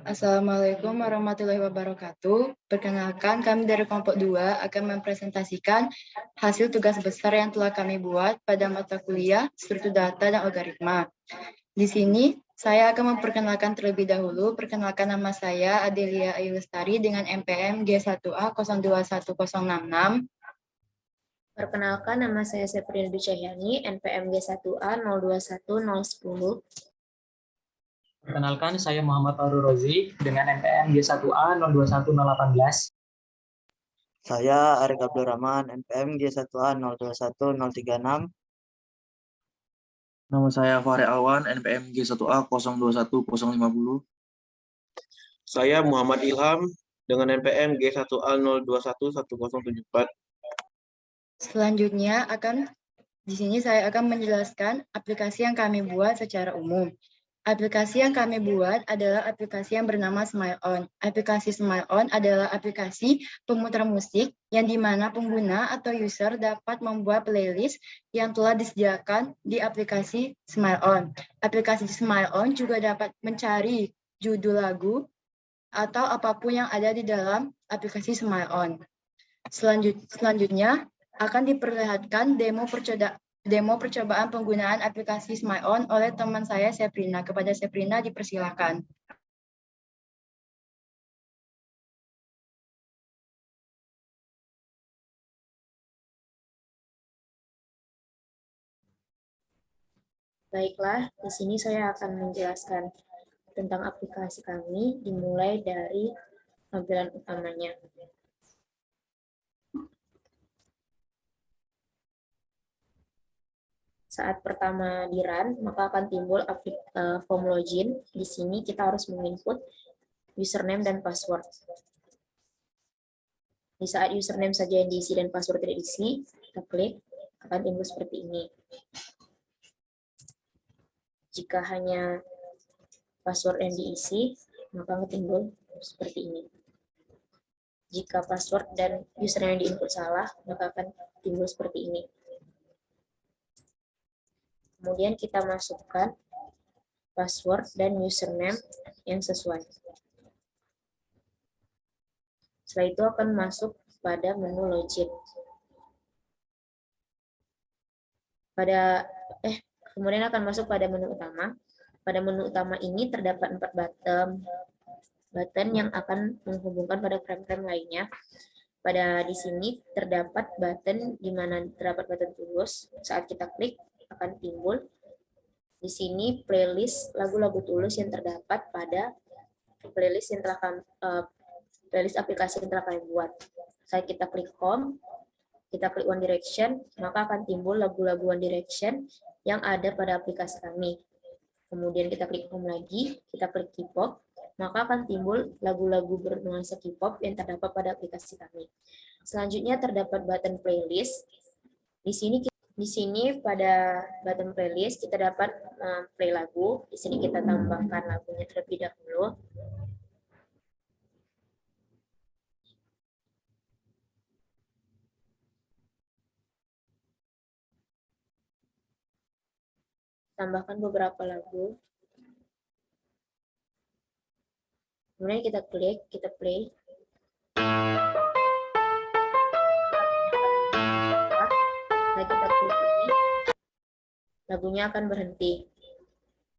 Assalamualaikum warahmatullahi wabarakatuh. Perkenalkan, kami dari kelompok 2 akan mempresentasikan hasil tugas besar yang telah kami buat pada mata kuliah struktur data dan algoritma. Di sini, saya akan memperkenalkan terlebih dahulu. Perkenalkan, nama saya Adelia Ayu Lestari dengan NPM G1A 021066. Perkenalkan, nama saya Septrina Dwi Cahyani, NPM G1A 021010. Perkenalkan, saya Muhammad Farul Rozi dengan NPM G1A 021018. Saya Arik Abdul Rahman, NPM G1A 021036. Nama saya Fahri Alwan, NPM G1A 021050. Saya Muhammad Ilham dengan NPM G1A 02111074. Selanjutnya di sini saya akan menjelaskan aplikasi yang kami buat secara umum. Aplikasi yang kami buat adalah aplikasi yang bernama Smile On. Aplikasi Smile On adalah aplikasi pemutar musik yang dimana pengguna atau user dapat membuat playlist yang telah disediakan di aplikasi Smile On. Aplikasi Smile On juga dapat mencari judul lagu atau apapun yang ada di dalam aplikasi Smile On. Selanjutnya akan diperlihatkan demo percobaan penggunaan aplikasi Smile On oleh teman saya Septrina. Kepada Septrina dipersilakan. Baiklah, di sini saya akan menjelaskan tentang aplikasi kami, dimulai dari tampilan utamanya. Saat pertama di run, maka akan timbul form login. Di sini kita harus menginput username dan password. Di saat username saja yang diisi dan password tidak diisi, kita klik, akan timbul seperti ini. Jika hanya password yang diisi, maka akan timbul seperti ini. Jika password dan username yang diinput salah, maka akan timbul seperti ini. Kemudian kita masukkan password dan username yang sesuai. Setelah itu akan masuk pada menu login. Kemudian akan masuk pada menu utama. Pada menu utama ini terdapat 4 button yang akan menghubungkan pada frame-frame lainnya. Di sini terdapat button di mana terdapat button tulus. Saat kita klik akan timbul di sini playlist lagu-lagu tulus yang terdapat pada playlist playlist aplikasi yang telah kami buat. Saat kita klik home, kita klik One Direction, maka akan timbul lagu-lagu One Direction yang ada pada aplikasi kami. Kemudian kita klik home lagi, kita klik K-pop, maka akan timbul lagu-lagu bernuansa K-pop yang terdapat pada aplikasi kami. Selanjutnya terdapat button playlist. Di sini pada button playlist kita dapat play lagu. Di sini kita tambahkan lagunya terlebih dahulu. Tambahkan beberapa lagu. Kemudian kita klik, kita play. Kita klik ini, lagunya akan berhenti.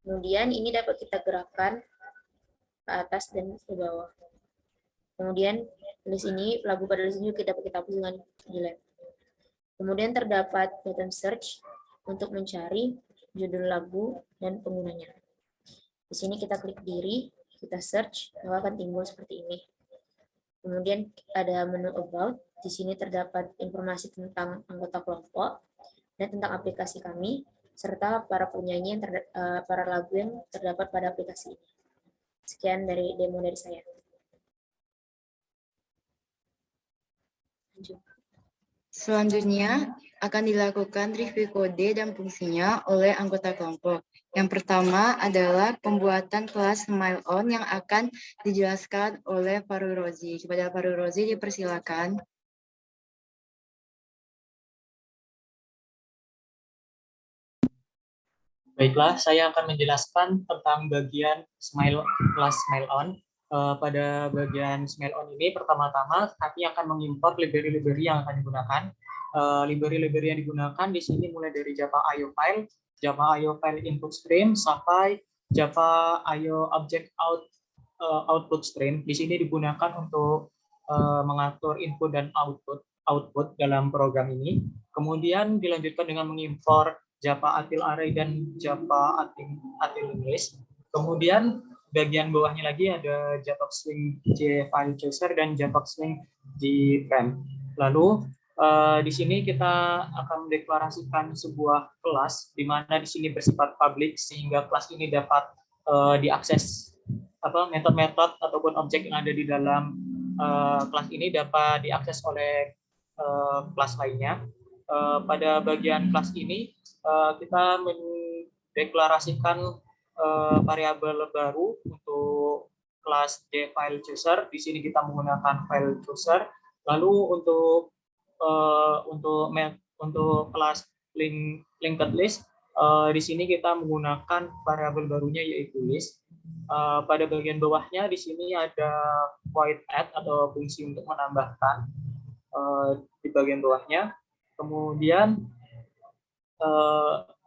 Kemudian ini dapat kita gerakkan ke atas dan ke bawah. Kemudian list ini, lagu pada list ini dapat kita hapus dengan delete. Kemudian terdapat button search untuk mencari judul lagu dan penggunanya. Di sini kita klik diri, kita search, maka akan timbul seperti ini. Kemudian ada menu about, di sini terdapat informasi tentang anggota kelompok dan tentang aplikasi kami, serta para penyanyi para lagu yang terdapat pada aplikasi ini. Sekian dari demo dari saya. Lanjut. Selanjutnya akan dilakukan review kode dan fungsinya oleh anggota kelompok. Yang pertama adalah pembuatan kelas Smile On yang akan dijelaskan oleh Farul Rozi. Kepada Farul Rozi dipersilakan. Baiklah, saya akan menjelaskan tentang bagian kelas Smile On. Pada bagian Smile On ini, pertama-tama kami akan mengimport library-library yang akan digunakan. Library-library yang digunakan di sini mulai dari Java IO File, Java IO File Input Stream, sampai Java IO Object Output Stream. Di sini digunakan untuk mengatur input dan output dalam program ini. Kemudian dilanjutkan dengan mengimport Java Util Array dan Java Util List. Kemudian bagian bawahnya lagi ada Java Swing J-File Chooser dan Java Swing J-Frame. Lalu di sini kita akan mendeklarasikan sebuah kelas di mana di sini bersifat public sehingga kelas ini dapat diakses metode-metode ataupun objek yang ada di dalam kelas ini dapat diakses oleh kelas lainnya. Pada bagian kelas ini kita mendeklarasikan variabel baru untuk kelas J-File Chooser. Di sini kita menggunakan file chooser. Lalu untuk kelas linked list, di sini kita menggunakan variabel barunya yaitu list. Pada bagian bawahnya di sini ada void add atau fungsi untuk menambahkan di bagian bawahnya. Kemudian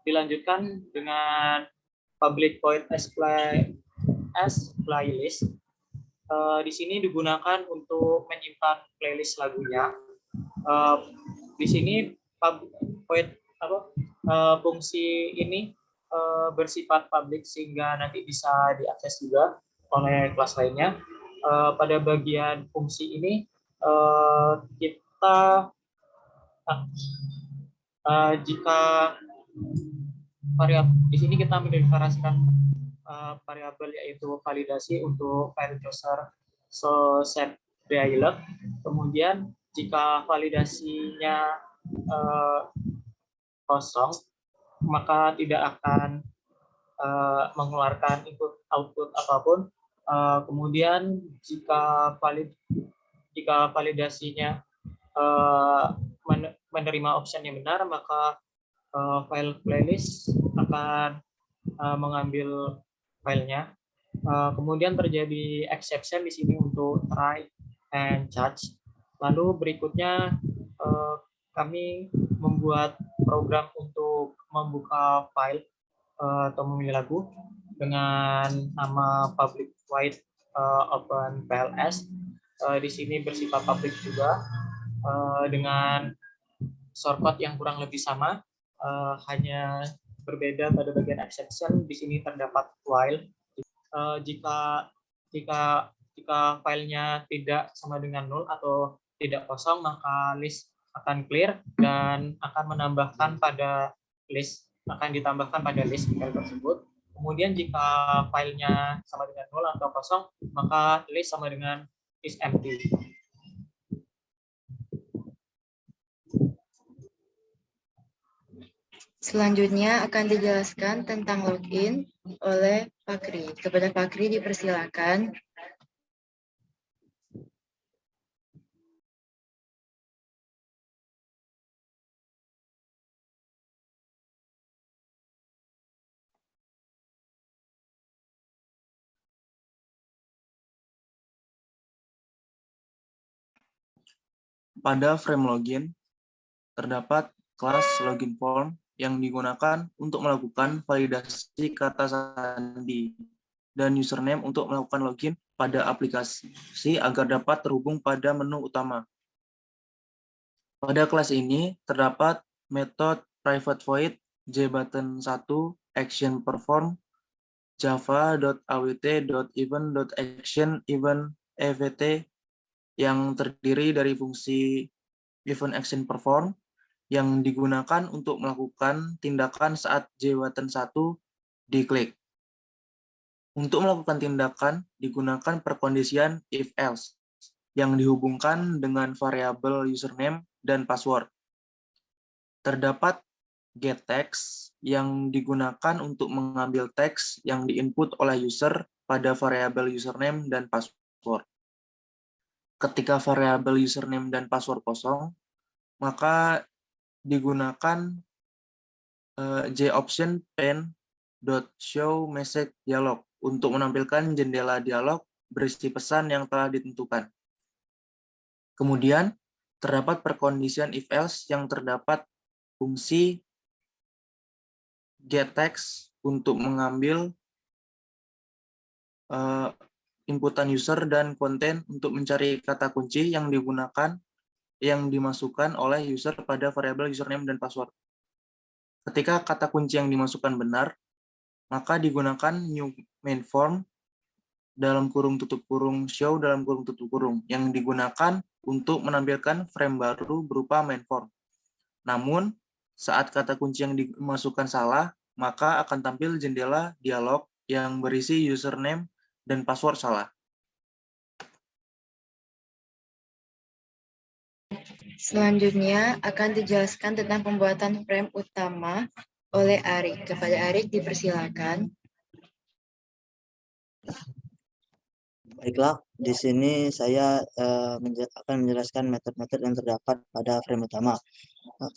dilanjutkan dengan public void as playlist. Di sini digunakan untuk menyimpan playlist lagunya. Di sini fungsi ini bersifat public sehingga nanti bisa diakses juga oleh kelas lainnya. Pada bagian fungsi ini kita jika variabel di sini kita mendeklarasikan variabel yaitu validasi untuk file chooser set dialog. Kemudian jika validasinya kosong maka tidak akan mengeluarkan input output apapun. Kemudian jika validasinya menerima option yang benar, maka file playlist akan mengambil filenya. Kemudian terjadi exception di sini untuk try and catch. Lalu berikutnya kami membuat program untuk membuka file atau memilih lagu dengan nama public void open file as. Di sini bersifat public juga dengan shortcut yang kurang lebih sama, hanya berbeda pada bagian exception. Di sini terdapat while. Jika filenya tidak sama dengan nol atau tidak kosong, maka list akan clear dan akan ditambahkan pada list file tersebut. Kemudian jika filenya sama dengan nol atau kosong, maka list sama dengan is empty. Selanjutnya akan dijelaskan tentang login oleh Fakri. Kepada Fakri dipersilakan. Pada frame login, terdapat kelas login form yang digunakan untuk melakukan validasi kata sandi dan username untuk melakukan login pada aplikasi agar dapat terhubung pada menu utama. Pada kelas ini terdapat metode private void jbutton1 action perform java.awt.event.action event evt yang terdiri dari fungsi event action perform yang digunakan untuk melakukan tindakan saat jbutton1 diklik. Untuk melakukan tindakan digunakan perkondisian if else yang dihubungkan dengan variabel username dan password. Terdapat getText yang digunakan untuk mengambil teks yang diinput oleh user pada variabel username dan password. Ketika variabel username dan password kosong, maka digunakan JOption pen .show message dialog untuk menampilkan jendela dialog berisi pesan yang telah ditentukan. Kemudian, terdapat perkondisian if-else yang terdapat fungsi getText untuk mengambil inputan user dan konten untuk mencari kata kunci yang dimasukkan oleh user pada variabel username dan password. Ketika kata kunci yang dimasukkan benar, maka digunakan new main form dalam kurung tutup kurung show dalam kurung tutup kurung yang digunakan untuk menampilkan frame baru berupa main form. Namun, saat kata kunci yang dimasukkan salah, maka akan tampil jendela dialog yang berisi username dan password salah. Selanjutnya akan dijelaskan tentang pembuatan frame utama oleh Arik. Kepada Arik dipersilakan. Baiklah, di sini saya akan menjelaskan metode-metode yang terdapat pada frame utama.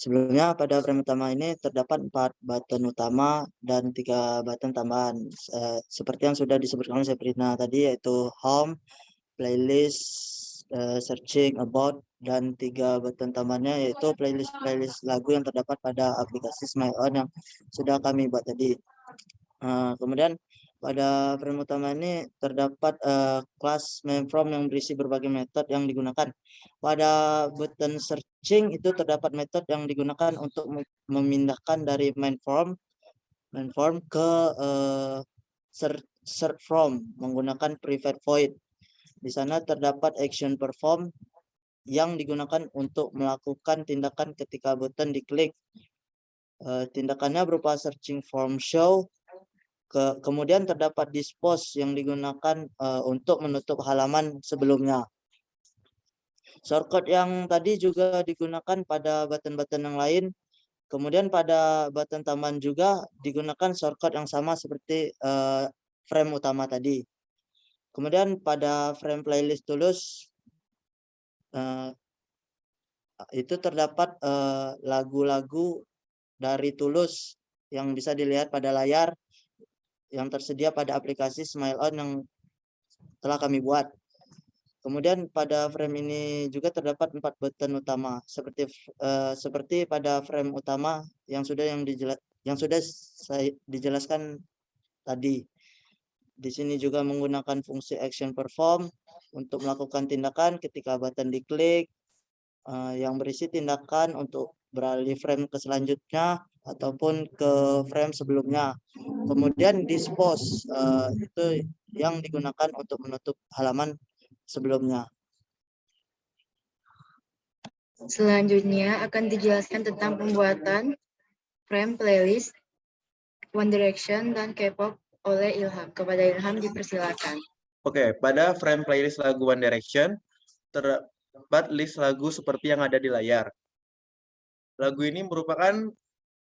Sebelumnya pada frame utama ini terdapat 4 button utama dan 3 button tambahan. Seperti yang sudah disebutkan oleh Sabrina tadi, yaitu home, playlist, searching, about, dan 3 button tambahannya yaitu playlist lagu yang terdapat pada aplikasi SmileOn yang sudah kami buat tadi. Kemudian pada frame utama ini terdapat kelas mainFrame yang berisi berbagai metode yang digunakan. Pada button searching itu terdapat metode yang digunakan untuk memindahkan dari mainFrame ke search from menggunakan private void. Di sana terdapat action perform yang digunakan untuk melakukan tindakan ketika button diklik. Tindakannya berupa searching form show. Kemudian terdapat dispose yang digunakan untuk menutup halaman sebelumnya. Shortcut yang tadi juga digunakan pada button-button yang lain. Kemudian pada button tambahan juga digunakan shortcut yang sama seperti frame utama tadi. Kemudian pada frame playlist tulus itu terdapat lagu-lagu dari Tulus yang bisa dilihat pada layar yang tersedia pada aplikasi SmileOn yang telah kami buat. Kemudian pada frame ini juga terdapat 4 button utama seperti pada frame utama yang sudah saya dijelaskan tadi. Di sini juga menggunakan fungsi action perform untuk melakukan tindakan ketika button diklik yang berisi tindakan untuk beralih frame ke selanjutnya ataupun ke frame sebelumnya. Kemudian dispose itu yang digunakan untuk menutup halaman sebelumnya. Selanjutnya akan dijelaskan tentang pembuatan frame playlist One Direction dan K-pop oleh Ilham. Kepada Ilham dipersilakan. Oke, pada frame playlist lagu One Direction terdapat list lagu seperti yang ada di layar. Lagu ini merupakan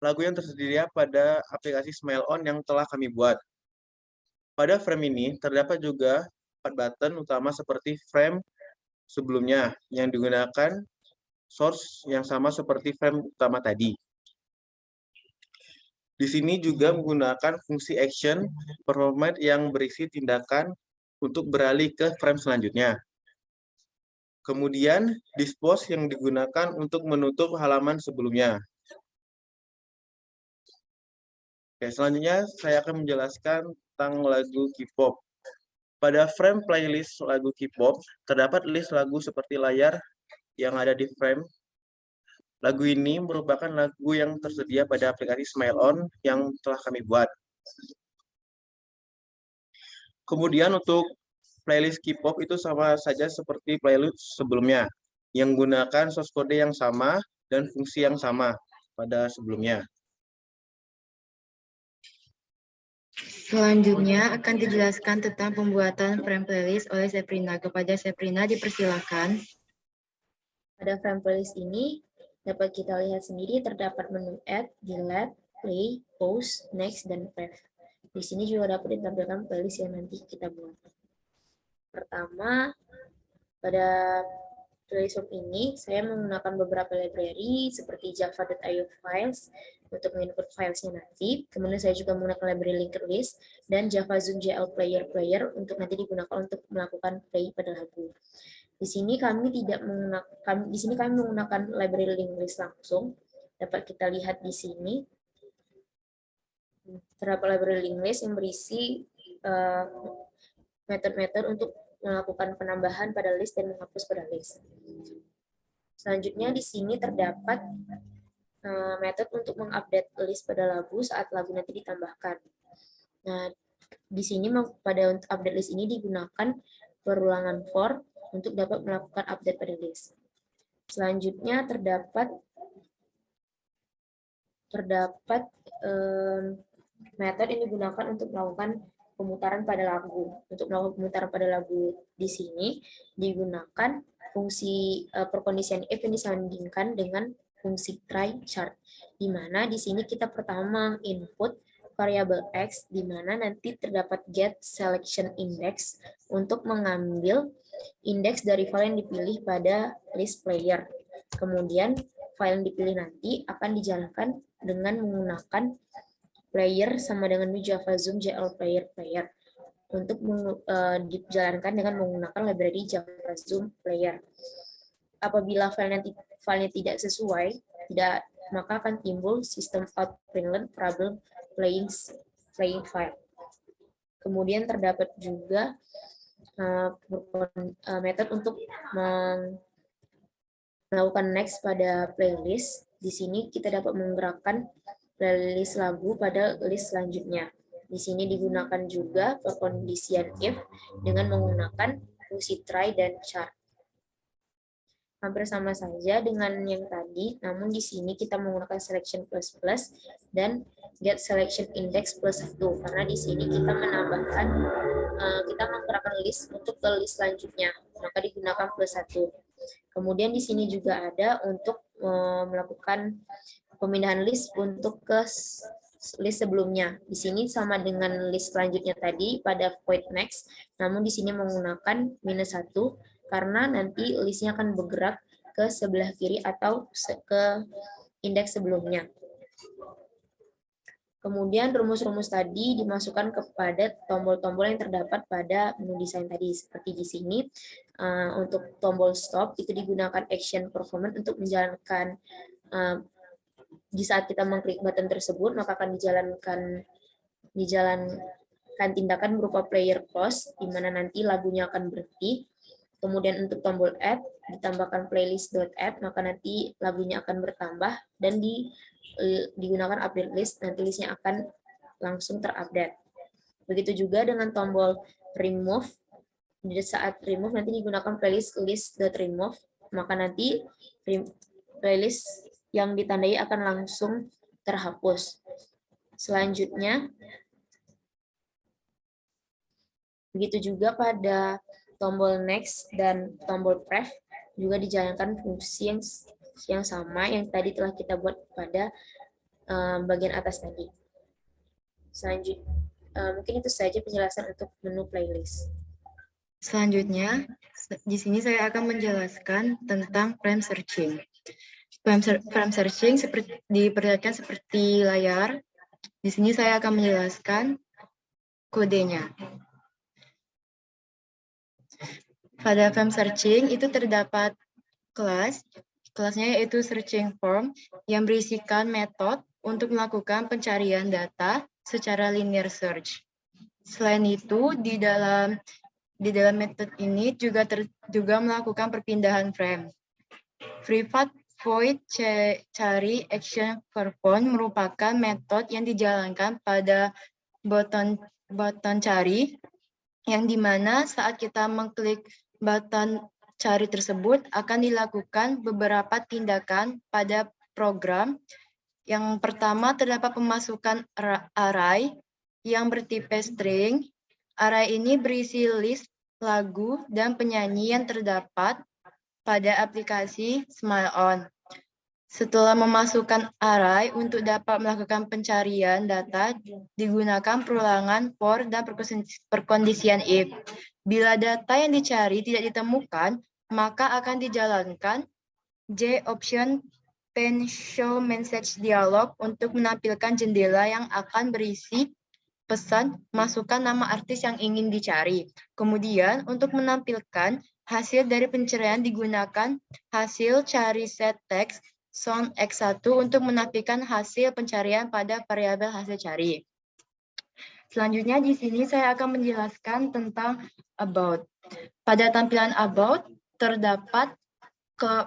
lagu yang tersedia pada aplikasi SmileOn yang telah kami buat. Pada frame ini terdapat juga 4 button utama seperti frame sebelumnya yang digunakan source yang sama seperti frame utama tadi. Di sini juga menggunakan fungsi action performat yang berisi tindakan untuk beralih ke frame selanjutnya. Kemudian dispose yang digunakan untuk menutup halaman sebelumnya. Oke, selanjutnya saya akan menjelaskan tentang lagu K-pop. Pada frame playlist lagu K-pop, terdapat list lagu seperti layar yang ada di frame. Lagu ini merupakan lagu yang tersedia pada aplikasi SmileOn yang telah kami buat. Kemudian untuk playlist K-pop itu sama saja seperti playlist sebelumnya, yang menggunakan source code yang sama dan fungsi yang sama pada sebelumnya. Selanjutnya akan dijelaskan tentang pembuatan frame playlist oleh Sabrina. Kepada Sabrina dipersilakan. Pada frame playlist ini dapat kita lihat sendiri terdapat menu add, delete, play, pause, next, dan path. Di sini juga dapat ditampilkan playlist yang nanti kita buat. Pertama, pada playlist form ini, saya menggunakan beberapa library seperti java.io files untuk menginput filesnya nanti. Kemudian saya juga menggunakan library linked list dan Java Zoom JL player untuk nanti digunakan untuk melakukan play pada lagu. Di sini kami menggunakan library linked list langsung. Dapat kita lihat di sini. Terdapat library linked list yang berisi metode-metode untuk melakukan penambahan pada list dan menghapus pada list. Selanjutnya di sini terdapat metode untuk mengupdate list pada lagu saat lagu nanti ditambahkan. Nah, di sini pada update list ini digunakan perulangan for untuk dapat melakukan update pada list. Selanjutnya terdapat metode yang digunakan untuk melakukan pemutaran pada lagu. Untuk melakukan pemutaran pada lagu di sini digunakan fungsi perkondisian if yang disandingkan dengan fungsi try chart, di mana di sini kita pertama input variabel x, di mana nanti terdapat get selection index untuk mengambil indeks dari file yang dipilih pada list player. Kemudian file yang dipilih nanti akan dijalankan dengan menggunakan player sama dengan Java Zoom JL player untuk dijalankan dengan menggunakan library Java Zoom player. Apabila filenya tidak sesuai, maka akan timbul system out println problem playing file. Kemudian terdapat juga metode untuk melakukan next pada playlist. Di sini kita dapat menggerakkan playlist lagu pada list selanjutnya. Di sini digunakan juga perkondisian if dengan menggunakan fungsi try dan chart. Hampir sama saja dengan yang tadi, namun di sini kita menggunakan selection plus dan get selection index plus 1, karena di sini kita menambahkan, kita menggerakkan list untuk ke list selanjutnya, maka digunakan plus 1. Kemudian di sini juga ada untuk melakukan pemindahan list untuk ke list sebelumnya. Di sini sama dengan list selanjutnya tadi pada void next, namun di sini menggunakan -1 karena nanti listnya akan bergerak ke sebelah kiri atau ke indeks sebelumnya. Kemudian rumus-rumus tadi dimasukkan kepada tombol-tombol yang terdapat pada menu desain tadi. Seperti di sini, untuk tombol stop itu digunakan action performance untuk menjalankan, di saat kita mengklik button tersebut, maka akan dijalankan tindakan berupa player pause, di mana nanti lagunya akan berhenti. Kemudian untuk tombol add, ditambahkan playlist.add, maka nanti lagunya akan bertambah, dan digunakan update list, nanti listnya akan langsung terupdate. Begitu juga dengan tombol remove, di saat remove nanti digunakan playlist list.remove, maka nanti playlist yang ditandai akan langsung terhapus. Selanjutnya, begitu juga pada tombol next dan tombol pref juga dijalankan fungsi yang sama yang tadi telah kita buat pada bagian atas tadi. Selanjutnya, mungkin itu saja penjelasan untuk menu playlist. Selanjutnya, di sini saya akan menjelaskan tentang frame searching. Frame searching diperlihatkan seperti layar. Di sini saya akan menjelaskan kodenya. Pada frame searching itu terdapat kelasnya yaitu searching form yang berisikan metode untuk melakukan pencarian data secara linear search. Selain itu, di dalam metode ini juga melakukan perpindahan frame. Privat void cari action perform merupakan metode yang dijalankan pada button cari, yang dimana saat kita mengklik button cari tersebut akan dilakukan beberapa tindakan pada program. Yang pertama terdapat pemasukan array yang bertipe string. Array ini berisi list lagu dan penyanyi yang terdapat pada aplikasi SmileOn. Setelah memasukkan array untuk dapat melakukan pencarian data, digunakan perulangan for dan perkondisian if. Bila data yang dicari tidak ditemukan, maka akan dijalankan J option pen show message dialog untuk menampilkan jendela yang akan berisi pesan, masukkan nama artis yang ingin dicari. Kemudian untuk menampilkan hasil dari pencarian digunakan hasil cari set text sound X1 untuk menampilkan hasil pencarian pada variabel hasil cari. Selanjutnya di sini saya akan menjelaskan tentang about. Pada tampilan about terdapat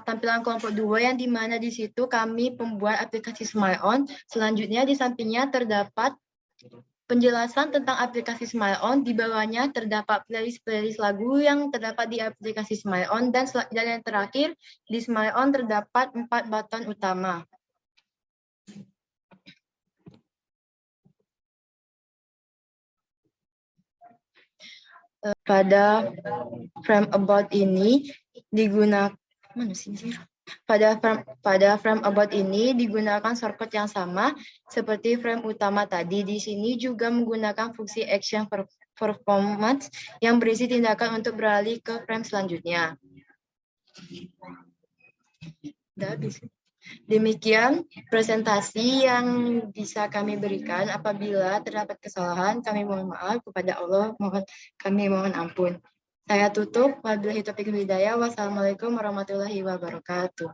tampilan kelompok 2 yang dimana di situ kami pembuat aplikasi Smile On. Selanjutnya di sampingnya terdapat penjelasan tentang aplikasi Smile On. Di bawahnya terdapat playlist lagu yang terdapat di aplikasi Smile On. Dan yang terakhir, di Smile On terdapat 4 button utama. Pada frame about ini digunakan pada frame about ini digunakan shortcut yang sama seperti frame utama tadi. Di sini juga menggunakan fungsi action performance yang berisi tindakan untuk beralih ke frame selanjutnya. Demikian presentasi yang bisa kami berikan. Apabila terdapat kesalahan, kami mohon maaf kepada Allah, kami mohon ampun. Saya tutup. Wabillahi taufiq wal hidayah. Wassalamualaikum warahmatullahi wabarakatuh.